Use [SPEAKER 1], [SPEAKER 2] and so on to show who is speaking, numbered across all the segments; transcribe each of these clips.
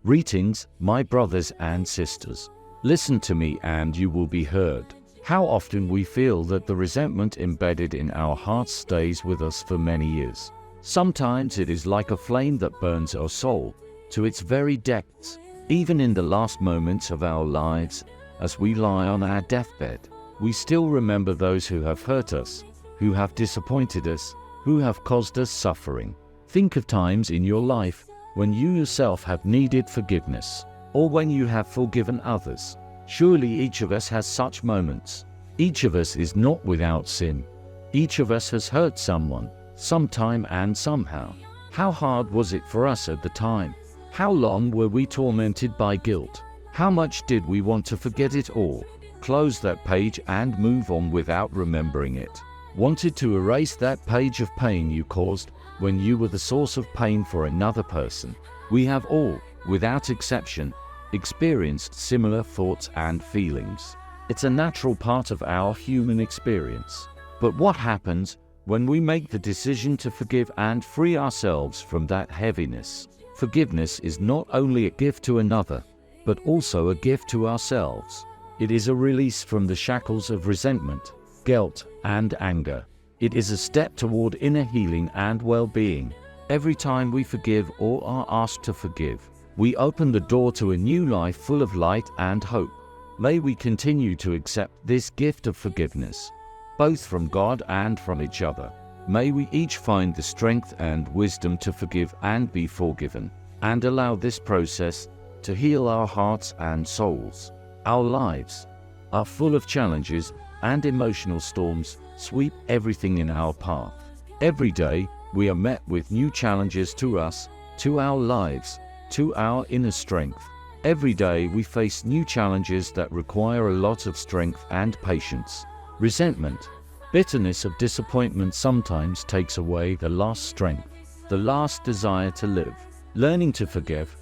[SPEAKER 1] Greetings, my brothers and sisters. Listen to me and you will be heard. How often we feel that the resentment embedded in our hearts stays with us for many years. Sometimes it is like a flame that burns our soul to its very depths. Even in the last moments of our lives, as we lie on our deathbed, we still remember those who have hurt us, who have disappointed us, who have caused us suffering. Think of times in your life when you yourself have needed forgiveness, or when you have forgiven others. Surely each of us has such moments. Each of us is not without sin. Each of us has hurt someone, sometime and somehow. How hard was it for us at the time? How long were we tormented by guilt? How much did we want to forget it all, close that page and move on without remembering it? Wanted to erase that page of pain you caused when you were the source of pain for another person. We have all, without exception, experienced similar thoughts and feelings. It's a natural part of our human experience. But what happens when we make the decision to forgive and free ourselves from that heaviness? Forgiveness is not only a gift to another, but also a gift to ourselves. It is a release from the shackles of resentment, guilt, and anger. It is a step toward inner healing and well-being. Every time we forgive or are asked to forgive, we open the door to a new life full of light and hope. May we continue to accept this gift of forgiveness, both from God and from each other. May we each find the strength and wisdom to forgive and be forgiven, and allow this process to heal our hearts and souls. Our lives are full of challenges and emotional storms sweep everything in our path. Every day, we are met with new challenges to us, to our lives, to our inner strength. Every day, we face new challenges that require a lot of strength and patience. Resentment, bitterness of disappointment sometimes takes away the last strength, the last desire to live. Learning to forgive,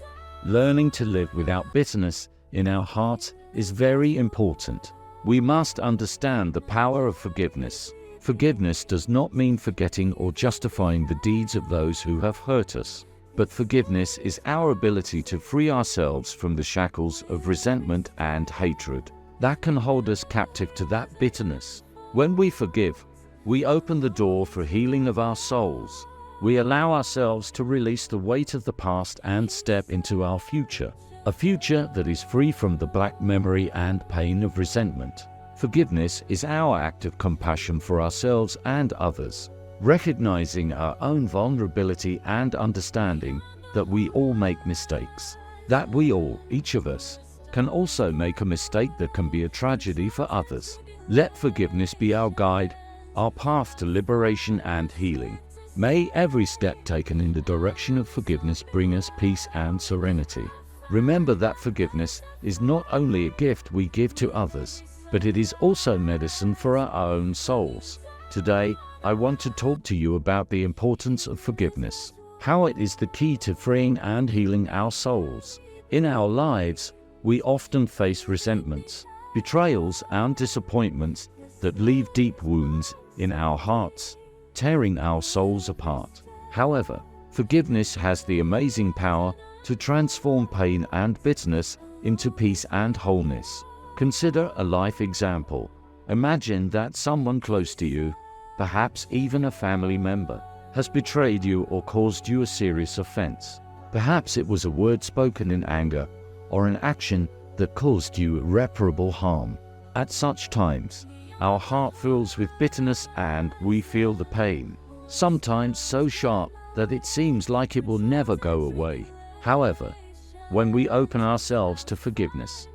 [SPEAKER 1] learning to live without bitterness in our hearts is very important. We must understand the power of forgiveness. Forgiveness does not mean forgetting or justifying the deeds of those who have hurt us, but forgiveness is our ability to free ourselves from the shackles of resentment and hatred that can hold us captive to that bitterness. When we forgive, we open the door for healing of our souls. We allow ourselves to release the weight of the past and step into our future. A future that is free from the black memory and pain of resentment. Forgiveness is our act of compassion for ourselves and others, recognizing our own vulnerability and understanding that we all make mistakes. That we all, each of us, can also make a mistake that can be a tragedy for others. Let forgiveness be our guide, our path to liberation and healing. May every step taken in the direction of forgiveness bring us peace and serenity. Remember that forgiveness is not only a gift we give to others, but it is also medicine for our own souls. Today, I want to talk to you about the importance of forgiveness, how it is the key to freeing and healing our souls. In our lives, we often face resentments, betrayals, and disappointments that leave deep wounds in our hearts, tearing our souls apart. However, forgiveness has the amazing power to transform pain and bitterness into peace and wholeness. Consider a life example. Imagine that someone close to you, perhaps even a family member, has betrayed you or caused you a serious offense. Perhaps it was a word spoken in anger or an action that caused you irreparable harm. At such times, our heart fills with bitterness and we feel the pain, sometimes so sharp that it seems like it will never go away. However, when we open ourselves to forgiveness,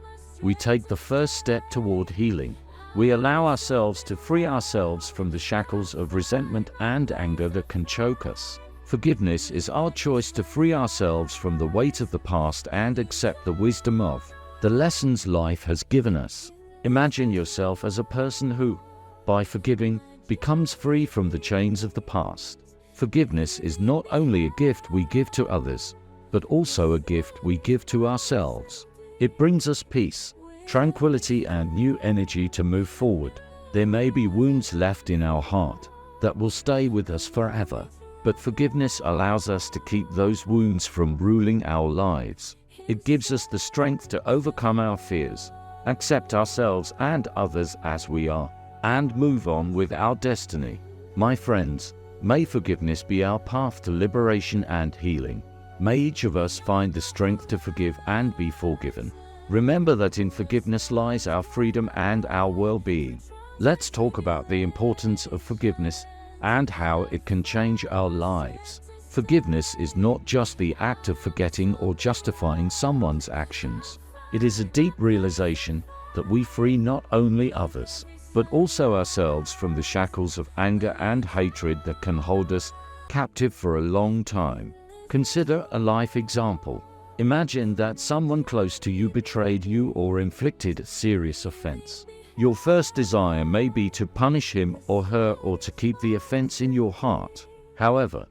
[SPEAKER 1] we take the first step toward healing. We allow ourselves to free ourselves from the shackles of resentment and anger that can choke us. Forgiveness is our choice to free ourselves from the weight of the past and accept the wisdom of the lessons life has given us. Imagine yourself as a person who, by forgiving, becomes free from the chains of the past. Forgiveness is not only a gift we give to others, but also a gift we give to ourselves. It brings us peace, tranquility, and new energy to move forward. There may be wounds left in our heart that will stay with us forever, but forgiveness allows us to keep those wounds from ruling our lives. It gives us the strength to overcome our fears, accept ourselves and others as we are, and move on with our destiny. My friends, may forgiveness be our path to liberation and healing. May each of us find the strength to forgive and be forgiven. Remember that in forgiveness lies our freedom and our well-being. Let's talk about the importance of forgiveness and how it can change our lives. Forgiveness is not just the act of forgetting or justifying someone's actions. It is a deep realization that we free not only others, but also ourselves from the shackles of anger and hatred that can hold us captive for a long time. Consider a life example. Imagine that someone close to you betrayed you or inflicted a serious offense. Your first desire may be to punish him or her or to keep the offense in your heart. However,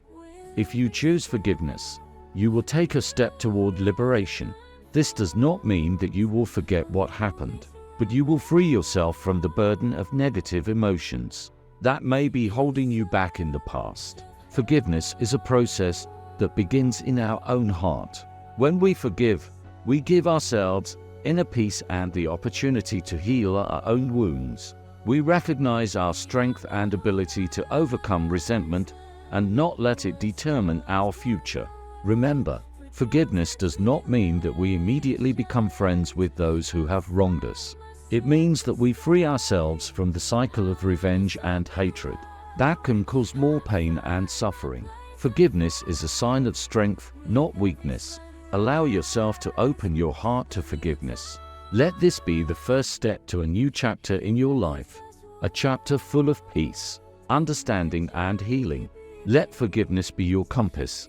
[SPEAKER 1] if you choose forgiveness, you will take a step toward liberation. This does not mean that you will forget what happened, but you will free yourself from the burden of negative emotions that may be holding you back in the past. Forgiveness is a process that begins in our own heart. When we forgive, we give ourselves inner peace and the opportunity to heal our own wounds. We recognize our strength and ability to overcome resentment and not let it determine our future. Remember, forgiveness does not mean that we immediately become friends with those who have wronged us. It means that we free ourselves from the cycle of revenge and hatred that can cause more pain and suffering. Forgiveness is a sign of strength, not weakness. Allow yourself to open your heart to forgiveness. Let this be the first step to a new chapter in your life, a chapter full of peace, understanding, and healing. Let forgiveness be your compass,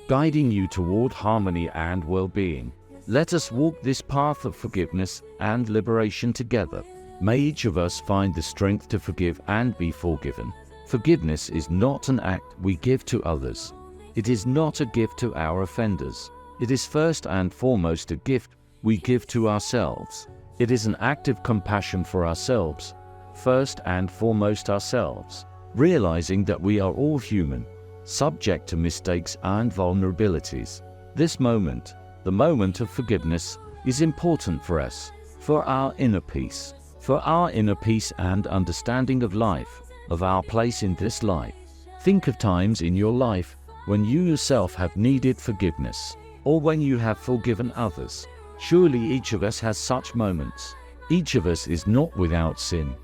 [SPEAKER 1] guiding you toward harmony and well-being. Let us walk this path of forgiveness and liberation together. May each of us find the strength to forgive and be forgiven. Forgiveness is not an act we give to others. It is not a gift to our offenders. It is first and foremost a gift we give to ourselves. It is an act of compassion for ourselves, first and foremost ourselves, realizing that we are all human, subject to mistakes and vulnerabilities. This moment, the moment of forgiveness, is important for us, for our inner peace and understanding of life, of our place in this life. Think of times in your life when you yourself have needed forgiveness, or when you have forgiven others. Surely each of us has such moments. Each of us is not without sin.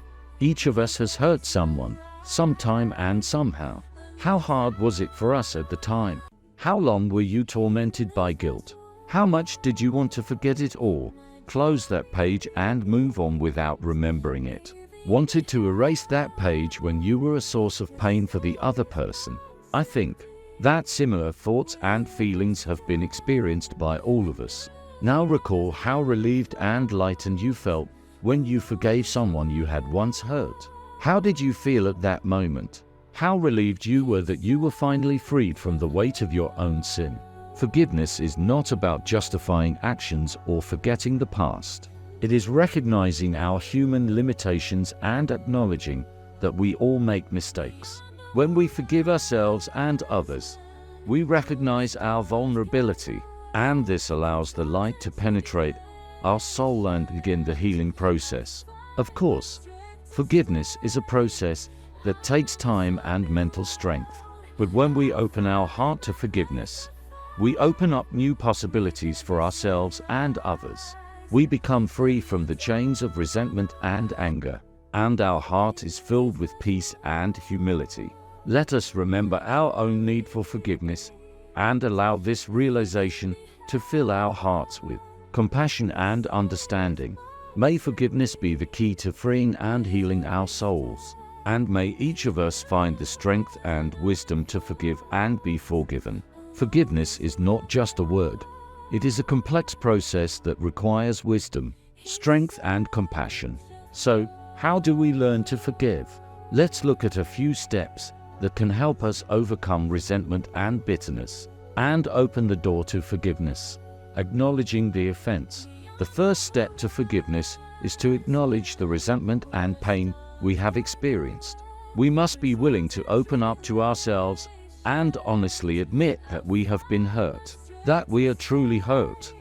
[SPEAKER 1] Each of us has hurt someone, sometime and somehow. How hard was it for us at the time? How long were you tormented by guilt? How much did you want to forget it all, close that page and move on without remembering it? Wanted to erase that page when you were a source of pain for the other person? I think that similar thoughts and feelings have been experienced by all of us. Now recall how relieved and lightened you felt when you forgave someone you had once hurt. How did you feel at that moment? How relieved you were that you were finally freed from the weight of your own sin. Forgiveness is not about justifying actions or forgetting the past. It is recognizing our human limitations and acknowledging that we all make mistakes. When we forgive ourselves and others, we recognize our vulnerability, and this allows the light to penetrate our soul and begin the healing process. Of course, forgiveness is a process that takes time and mental strength. But when we open our heart to forgiveness, we open up new possibilities for ourselves and others. We become free from the chains of resentment and anger, and our heart is filled with peace and humility. Let us remember our own need for forgiveness and allow this realization to fill our hearts with compassion and understanding. May forgiveness be the key to freeing and healing our souls, and may each of us find the strength and wisdom to forgive and be forgiven. Forgiveness is not just a word. It is a complex process that requires wisdom, strength, and compassion. So, how do we learn to forgive? Let's look at a few steps that can help us overcome resentment and bitterness, and open the door to forgiveness. Acknowledging the offense. The first step to forgiveness is to acknowledge the resentment and pain we have experienced. We must be willing to open up to ourselves and honestly admit that we have been hurt, that we are truly hurt.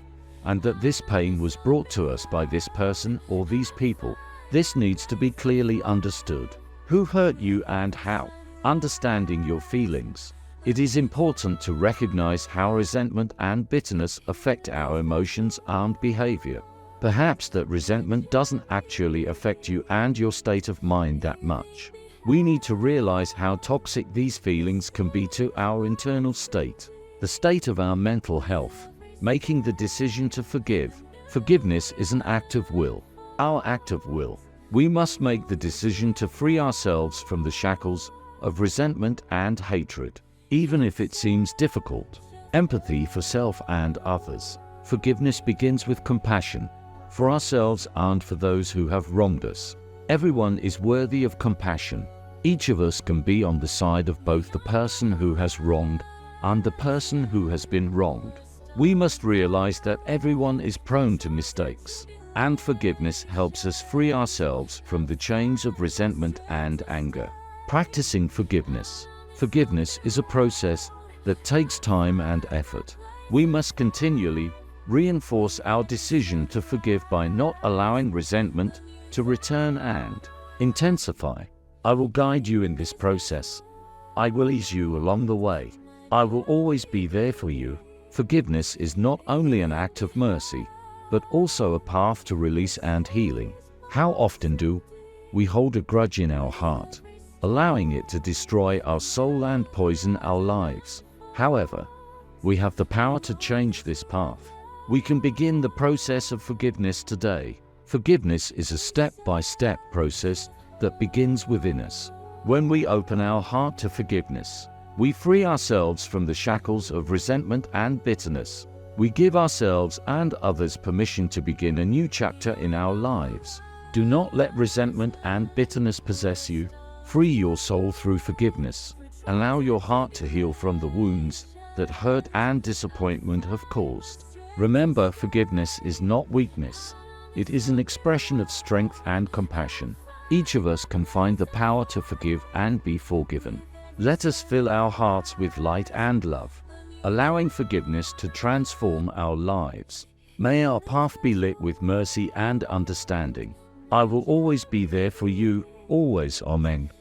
[SPEAKER 1] and that this pain was brought to us by this person or these people. This needs to be clearly understood. Who hurt you and how? Understanding your feelings. It is important to recognize how resentment and bitterness affect our emotions and behavior. Perhaps that resentment doesn't actually affect you and your state of mind that much. We need to realize how toxic these feelings can be to our internal state, the state of our mental health. Making the decision to forgive. Forgiveness is an act of will. Our act of will. We must make the decision to free ourselves from the shackles of resentment and hatred, even if it seems difficult. Empathy for self and others. Forgiveness begins with compassion for ourselves and for those who have wronged us. Everyone is worthy of compassion. Each of us can be on the side of both the person who has wronged and the person who has been wronged. We must realize that everyone is prone to mistakes, and forgiveness helps us free ourselves from the chains of resentment and anger. Practicing forgiveness. Forgiveness is a process that takes time and effort. We must continually reinforce our decision to forgive by not allowing resentment to return and intensify. I will guide you in this process. I will ease you along the way. I will always be there for you. Forgiveness is not only an act of mercy, but also a path to release and healing. How often do we hold a grudge in our heart, allowing it to destroy our soul and poison our lives? However, we have the power to change this path. We can begin the process of forgiveness today. Forgiveness is a step-by-step process that begins within us. When we open our heart to forgiveness, we free ourselves from the shackles of resentment and bitterness. We give ourselves and others permission to begin a new chapter in our lives. Do not let resentment and bitterness possess you. Free your soul through forgiveness. Allow your heart to heal from the wounds that hurt and disappointment have caused. Remember, forgiveness is not weakness. It is an expression of strength and compassion. Each of us can find the power to forgive and be forgiven. Let us fill our hearts with light and love, allowing forgiveness to transform our lives. May our path be lit with mercy and understanding. I will always be there for you, always. Amen.